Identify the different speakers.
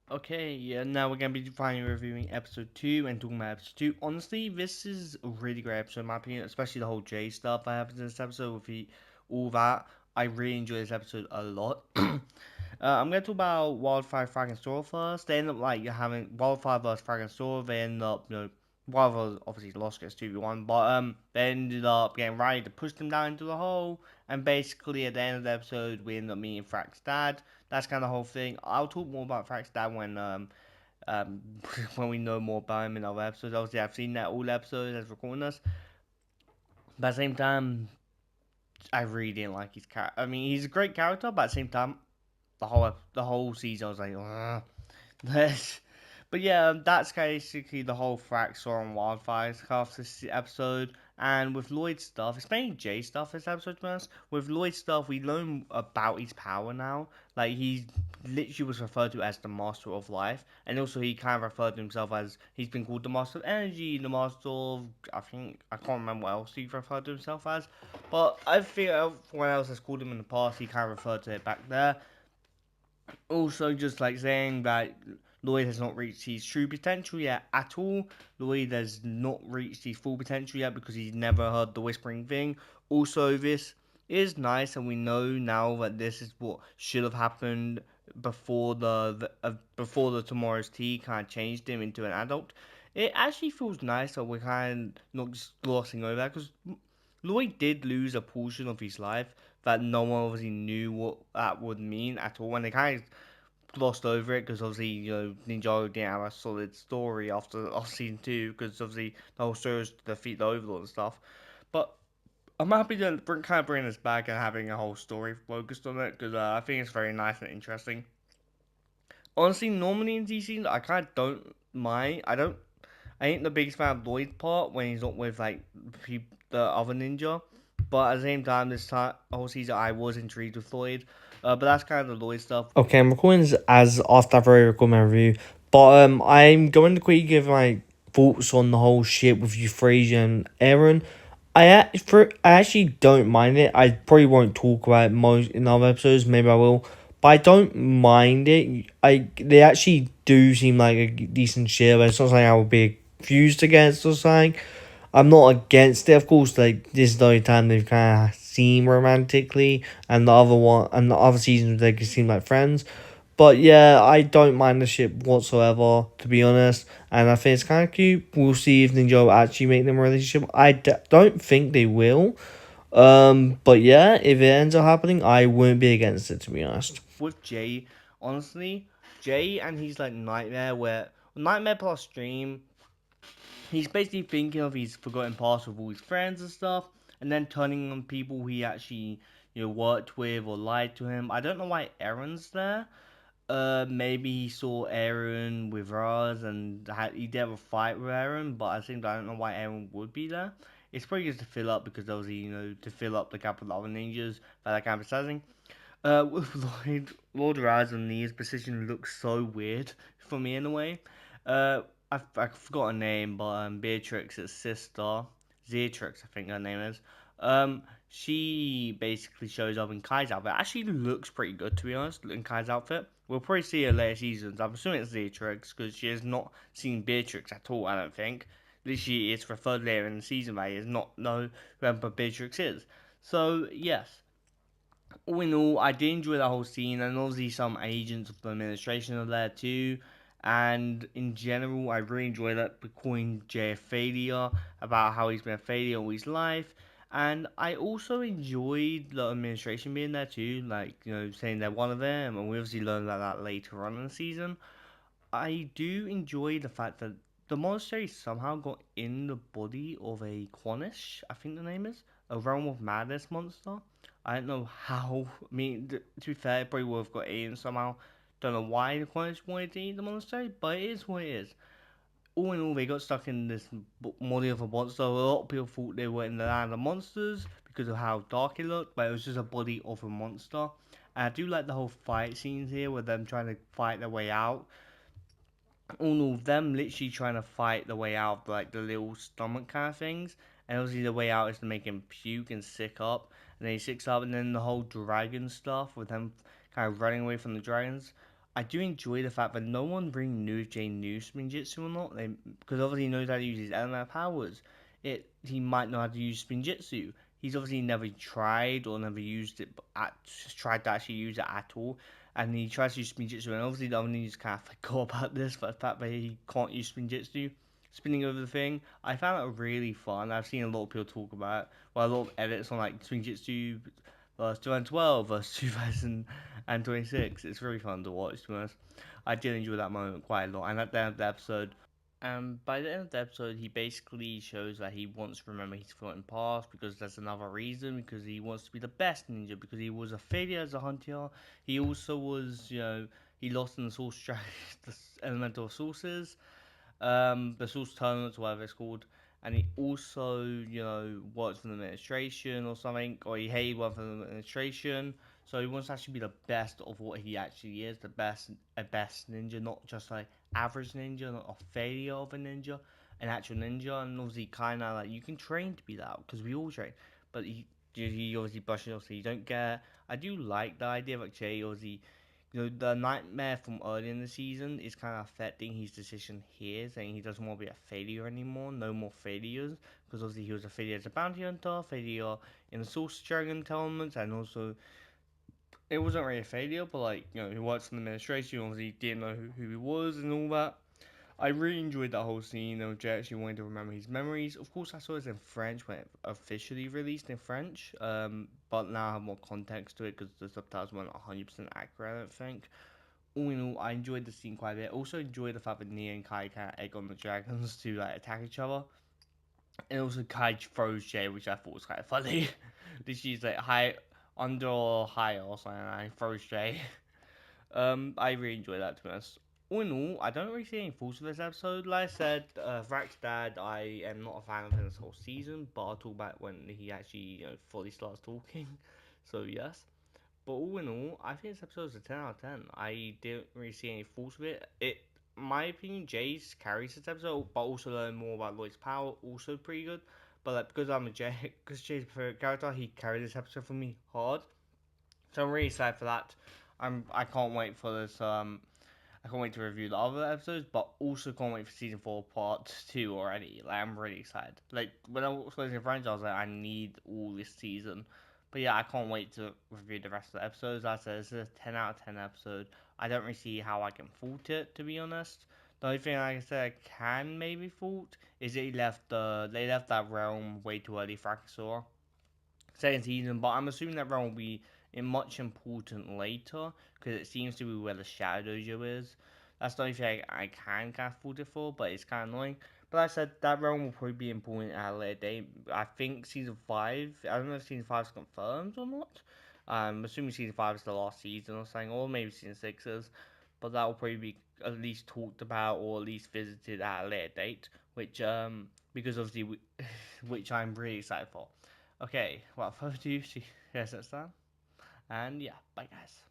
Speaker 1: Okay, yeah, now we're gonna be finally reviewing episode 2 and talking about episode 2. Honestly, this is a really great episode in my opinion, especially the whole J stuff that happens in this episode with all that. I really enjoy this episode a lot. I'm gonna talk about Wildfire Frag and Store first. They end up like having Wildfire versus Frag and Store. They end up, Wildfire obviously lost against 2v1, but they ended up getting ready to push them down into the hole. And basically, at the end of the episode, we end up meeting Frag's dad. That's kind of the whole thing. I'll talk more about Frag's dad um when we know more about him in other episodes. Obviously, I've seen that all episodes as recording us. But at the same time, I really didn't like his character. I mean, he's a great character, but at the same time, the whole season, I was like, ugh. But yeah, that's basically the whole Fraxor and Wildfires cast this episode. And with Lloyd's stuff, it's mainly Jay stuff this episode to us. With Lloyd's stuff, we learn about his power now. Like, he literally was referred to as the Master of Life. And also, he kind of referred to himself as, he's been called the Master of Energy, the Master of, I can't remember what else he referred to himself as. But I think everyone else has called him in the past, he kind of referred to it back there. Also, just like saying that Lloyd has not reached his true potential yet at all. Lloyd has not reached his full potential yet because he's never heard the whispering thing. Also, this is nice, and we know now that this is what should have happened before before the tomorrow's tea kind of changed him into an adult. It actually feels nice that we're kind of not just glossing over that because Lloyd did lose a portion of his life that no one obviously knew what that would mean at all, and they kind of glossed over it because obviously Ninjago didn't have a solid story after season 2 because obviously the whole story was to defeat the Overlord and stuff. But I'm happy to kind of bring this back and having a whole story focused on it because I think it's very nice and interesting. Honestly, normally in these scenes, I kind of don't mind. I ain't the biggest fan of Lloyd's part when he's not with like the other ninja. But at the same time, this time whole season, I was intrigued with Lloyd. But that's kind of the Lloyd stuff.
Speaker 2: Okay, I'm recording this as after I've already recorded my review, but I'm going to quickly give my thoughts on the whole shit with Euphrasia and Aaron. I actually don't mind it. I probably won't talk about it most in other episodes. Maybe I will, but I don't mind it. They actually do seem like a decent share, but it's not something I would be fused against or something. I'm not against it, of course. Like this is the only time they've kind of seen romantically, and the other seasons they could seem like friends. But yeah, I don't mind the ship whatsoever, to be honest. And I think it's kind of cute. We'll see if Ninja actually make them a relationship. Don't think they will. But yeah, if it ends up happening, I wouldn't be against it, to be honest.
Speaker 1: With Jay, honestly, Jay and his like Nightmare, where Nightmare plus Dream, he's basically thinking of his forgotten past with all his friends and stuff, and then turning on people he actually worked with or lied to him. I don't know why Aaron's there. Maybe he saw Aaron with Raz and he did have a fight with Aaron, but I think I don't know why Aaron would be there. It's probably just to fill up because obviously to fill up the gap with the other ninjas that are emphasizing. With Lord Raz and Nia's position looks so weird for me in a way. I forgot her name, but Beatrix's sister, Zeatrix, I think her name is. She basically shows up in Kai's outfit. Actually, looks pretty good to be honest. In Kai's outfit, we'll probably see her later seasons. I'm assuming it's Zeatrix because she has not seen Beatrix at all. I don't think. Literally, it's referred later in the season that he does not know who Beatrix is. So yes, all in all, I did enjoy that whole scene, and obviously some agents of the administration are there too. And in general, I really enjoyed that calling Jay a failure about how he's been a failure all his life. And I also enjoyed the administration being there too, like saying they're one of them, and we obviously learned about that later on in the season. I do enjoy the fact that the monastery somehow got in the body of a Quanish, I think the name is, a Realm of Madness monster. I don't know how. I mean, to be fair, it probably would have got eaten somehow. Don't know why the Quanish wanted to eat the monastery, but it is what it is. All in all, they got stuck in this body of a monster. A lot of people thought they were in the land of monsters because of how dark it looked, but it was just a body of a monster. And I do like the whole fight scenes here with them trying to fight their way out, all of them literally trying to fight the way out of like the little stomach kind of things. And obviously the way out is to make him puke and sick up. And then he sicks up, and then the whole dragon stuff with them kind of running away from the dragons. I do enjoy the fact that no one really knew if Jay knew Spinjitzu or not. Because obviously he knows how to use his element powers. He might know how to use Spinjitzu. He's obviously never tried or never used it, tried to actually use it at all. And he tries to use Spinjitzu, and obviously the other ninjas kind of forgot about this, but the fact that he can't use Spinjitzu, spinning over the thing, I found it really fun. I've seen a lot of people talk about it, well, a lot of edits on like Spinjitzu versus 2012 versus 2026. It's really fun to watch, to be honest. I did enjoy that moment quite a lot. And at the end of the episode, by the end of the episode, he basically shows that he wants to remember his forgotten past because that's another reason. Because he wants to be the best ninja. Because he was a failure as a hunter. He also was, he lost in the source the elemental sources, the source tournaments, whatever it's called. And he also, works for the administration or something, or he hated working for the administration. So he wants to actually be the best of what he actually is, a best ninja, not just like average ninja, not a failure of a ninja, an actual ninja. And obviously, kind of like you can train to be that because we all train, but he obviously brushes off, so you don't get. I do like the idea of like Jay obviously the nightmare from early in the season is kind of affecting his decision here, saying he doesn't want to be a failure anymore, no more failures, because obviously he was a failure as a bounty hunter, failure in the Source Dragon tournaments, and also it wasn't really a failure, but like he works in the administration, obviously didn't know who he was and all that. I really enjoyed that whole scene of Jay actually wanting to remember his memories. Of course, I saw it in French when it officially released in French, but now I have more context to it because the subtitles weren't 100% accurate, I don't think. All in all, I enjoyed the scene quite a bit. Also enjoyed the fact that Nia and Kai kind of egg on the dragons to like attack each other. And also Kai throws Jay, which I thought was kind of funny. She's like high, under or higher or something, and I throws Jay. I really enjoyed that, to be honest. All in all, I don't really see any faults with this episode. Like I said, Vrak's dad, I am not a fan of him this whole season, but I'll talk about it when he actually fully starts talking. So yes. But all in all, I think this episode is a 10 out of 10. I didn't really see any faults with it. My opinion, Jace carries this episode, but also learn more about Lloyd's power, also pretty good. But like, because I'm a Jay, because Jay's my favorite character, he carried this episode for me hard. So I'm really excited for that. I can't wait for this. I can't wait to review the other episodes, but also can't wait for season 4 part 2 already. Like I'm really excited. Like when I was watching Friends, I was like, I need all this season. But yeah, I can't wait to review the rest of the episodes. Like I said, this is a 10 out of 10 episode. I don't really see how I can fault it, to be honest. The only thing, like I said, I can maybe fault is they left that realm way too early for Akasaur second season, but I'm assuming that realm will be much important later because it seems to be where the Shadow Dojo is. That's the only thing I can kind of fault it for, but it's kind of annoying. But like I said, that realm will probably be important at a later date. I think season 5, I don't know if season 5 is confirmed or not. I'm assuming season 5 is the last season or something, or maybe season 6 is. But that will probably be at least talked about or at least visited at a later date, which, because obviously, which I'm really excited for. Okay, well, further ado, see you guys next time. And yeah, bye guys.